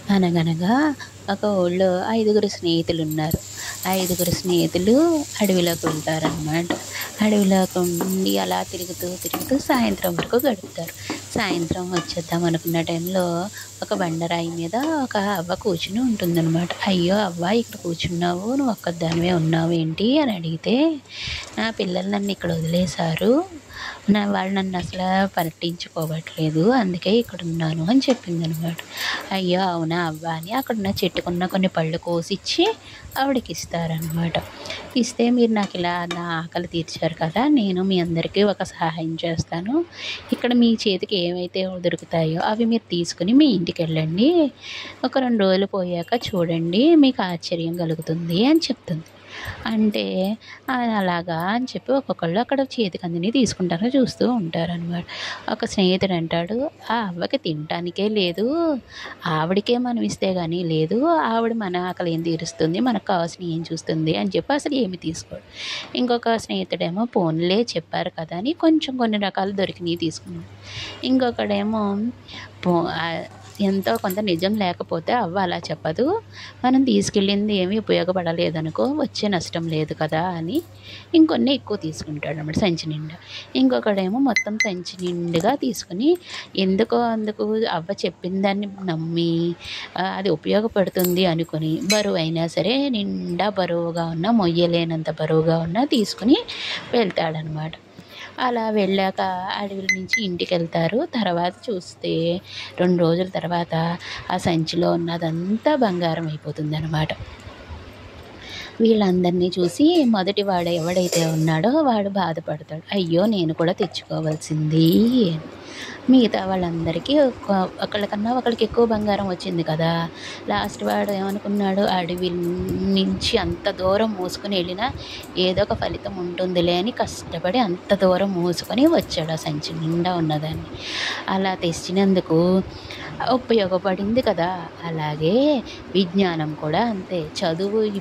అనగనగా ఒక ఊళ్ళో ఐదుగురు స్నేహితులున్నారు. ఆ ఐదుగురు స్నేహితులు అడవిలోకి వెళ్తారనమాట. అడవిలోకి ఉండి అలా తిరుగుతూ, తిరుగుతూ సాయంత్రం వరకు గడుపుతారు. సాయంత్రం వచ్చేద్దాం అనుకున్న టైంలో ఒక బండరాయి మీద ఒక అవ్వ కూర్చుని ఉంటుందనమాట. "అయ్యో! అవ్వ ఇక్కడ కూర్చున్నావు. నువ్వు ఒక్కదానివే ఉన్నావేంటి?" అని అడిగితే, "నా పిల్లలు నన్ను ఇక్కడ వదిలేశారు. వాళ్ళు నన్ను అసలు పట్టించుకోవట్లేదు. అందుకే ఇక్కడున్నాను" అని చెప్పిందనమాట. "అయ్యో! అవునా అవ్వ" అని అక్కడున్న చెట్టుకున్న కొన్ని పళ్ళు కోసిచ్చి ఆవిడకిస్తారనమాట. ఇస్తే, "మీరు నాకు ఇలా నా ఆకలి తీర్చారు కదా! నేను మీ అందరికీ ఒక సహాయం చేస్తాను. ఇక్కడ మీ చేతికి ఏవైతే దొరుకుతాయో అవి మీరు తీసుకుని మీ ఇంటికెళ్ళండి. ఒక 2 రోజులు పోయాక చూడండి మీకు ఆశ్చర్యం కలుగుతుంది" అని చెప్తుంది. అంటే అలాగా అని చెప్పి ఒక్కొక్కళ్ళు అక్కడ చేతికి అందినవి తీసుకుంటారు, చూస్తూ ఉంటారనమాట. ఒక స్నేహితుడు అంటాడు, "ఆ అవ్వకి తినటానికే లేదు. ఆవిడకే మనం ఇస్తే గానీ లేదు. ఆవిడ మన ఆకలి ఏం తీరుస్తుంది? మనకు కావాల్సినవి ఏం చూస్తుంది?" అని చెప్పి అసలు ఏమి తీసుకోడు. ఇంకొక స్నేహితుడేమో, "పోనీలే చెప్పారు కదా" అని కొంచెం కొన్ని రకాలు దొరికినవి తీసుకున్నాడు. ఇంకొకడేమో పో ఎంతో కొంత నిజం లేకపోతే అవ్వ అలా చెప్పదు. మనం తీసుకెళ్ళింది ఏమీ ఉపయోగపడలేదనుకో వచ్చే నష్టం లేదు కదా అని ఇంకొన్ని ఎక్కువ తీసుకుంటాడనమాట సంచి నిండా. ఇంకొకడేమో మొత్తం సంచి నిండుగా తీసుకుని అందుకు అవ్వ చెప్పిన దాన్ని నమ్మి అది ఉపయోగపడుతుంది అనుకుని బరువైనా సరే నిండా బరువుగా ఉన్న మొయ్యలేనంత బరువుగా ఉన్న తీసుకుని వెళ్తాడనమాట. అలా వెళ్ళాక అడవి నుంచి ఇంటికెళ్తారు. తర్వాత చూస్తే 2 రోజుల తర్వాత ఆ సంచిలో ఉన్నదంతా బంగారం అయిపోతుందనమాట. వీళ్ళందరినీ చూసి మొదటి వాడు ఎవడైతే ఉన్నాడో వాడు బాధపడతాడు. "అయ్యో! నేను కూడా తెచ్చుకోవాల్సింది" అని. మిగతా వాళ్ళందరికీ ఒకళ్ళకన్నా ఒకళ్ళకి ఎక్కువ బంగారం వచ్చింది కదా! లాస్ట్ వాడు ఏమనుకున్నాడు, అడవి నుంచి అంత దూరం మోసుకొని వెళ్ళినా ఏదో ఒక ఫలితం ఉంటుందిలే అని కష్టపడి అంత దూరం మోసుకొని వచ్చాడు ఆ సంచి నిండా ఉన్నదాన్ని. అలా తెచ్చినందుకు ఉపయోగపడింది కదా! అలాగే విజ్ఞానం కూడా అంతే.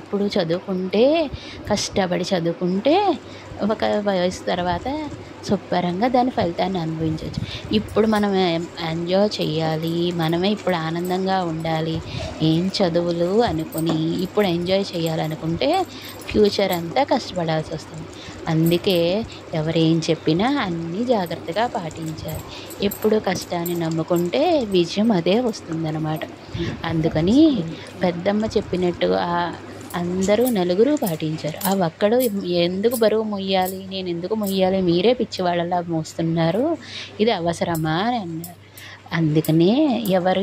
ఇప్పుడు చదువుకుంటే కష్టపడి చదువుకుంటే ఒక వయసు తర్వాత శుభ్రంగా దాని ఫలితాన్ని అనుభవించవచ్చు. ఇప్పుడు మనం ఎంజాయ్ చేయాలి, మనమే ఇప్పుడు ఆనందంగా ఉండాలి, ఏం చదువులు అనుకుని ఇప్పుడు ఎంజాయ్ చేయాలనుకుంటే ఫ్యూచర్ అంతా కష్టపడాల్సి వస్తుంది. అందుకే ఎవరేం చెప్పినా అన్నీ జాగ్రత్తగా పాటించాలి. ఎప్పుడు కష్టాన్ని నమ్ముకుంటే విజయం అదే వస్తుందన్నమాట. అందుకని పెద్దమ్మ చెప్పినట్టు అందరూ నలుగురు పాటించారు. ఆ ఒక్కడు ఎందుకు బరువు మొయ్యాలి, నేనెందుకు మొయ్యాలి, మీరే పిచ్చివాళ్ళలా మోస్తున్నారు, ఇది అవసరమా అని అన్నారు. అందుకనే ఎవరు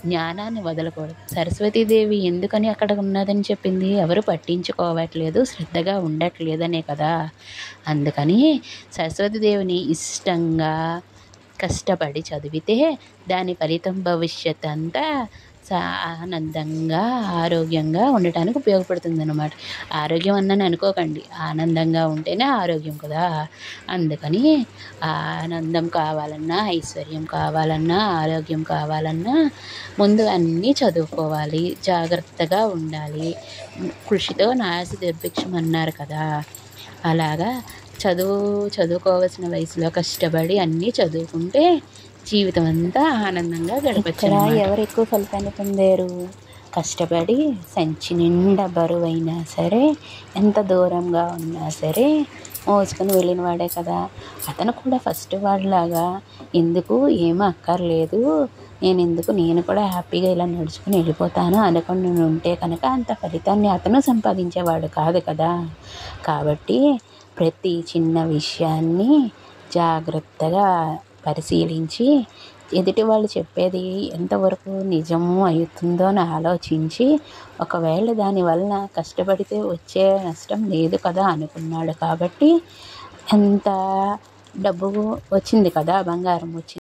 జ్ఞానాన్ని వదలకూడదు. సరస్వతీదేవి ఎందుకని అక్కడ ఉన్నదని చెప్పింది? ఎవరు పట్టించుకోవట్లేదు, శ్రద్ధగా ఉండట్లేదనే కదా! అందుకని సరస్వతీదేవిని ఇష్టంగా కష్టపడి చదివితే దాని ఫలితం భవిష్యత్ అంతా ఆనందంగా ఆరోగ్యంగా ఉండటానికి ఉపయోగపడుతుందన్నమాట. ఆరోగ్యం అన్నాను అనుకోకండి, ఆనందంగా ఉంటేనే ఆరోగ్యం కదా! అందుకని ఆనందం కావాలన్నా, ఐశ్వర్యం కావాలన్నా, ఆరోగ్యం కావాలన్నా ముందు అన్నీ చదువుకోవాలి, జాగ్రత్తగా ఉండాలి. కృషితో నాసి దుర్భిక్షం అన్నారు కదా! అలాగా చదువుకోవాల్సిన వయసులో కష్టపడి అన్నీ చదువుకుంటే జీవితం అంతా ఆనందంగా గడపచ్చు. ఇక్కడ ఎవరు ఎక్కువ ఫలితాన్ని పొందారు? కష్టపడి సంచి నిండా బరువైనా సరే, ఎంత దూరంగా ఉన్నా సరే మోసుకొని వెళ్ళిన వాడే కదా! అతను కూడా ఫస్ట్ వాడిలాగా ఎందుకు ఏమీ అక్కర్లేదు, నేను కూడా హ్యాపీగా ఇలా నడుచుకుని వెళ్ళిపోతాను అనుకుని ఉంటే కనుక అంత ఫలితాన్ని అతను సంపాదించేవాడు కాదు కదా! కాబట్టి ప్రతి చిన్న విషయాన్ని జాగ్రత్తగా పరిశీలించి ఎదుటి వాళ్ళు చెప్పేది ఎంతవరకు నిజము అవుతుందో అని ఆలోచించి ఒకవేళ దానివలన కష్టపడితే వచ్చే నష్టం లేదు కదా అనుకున్నాడు. కాబట్టి ఎంత డబ్బు వచ్చింది కదా, బంగారం వచ్చింది.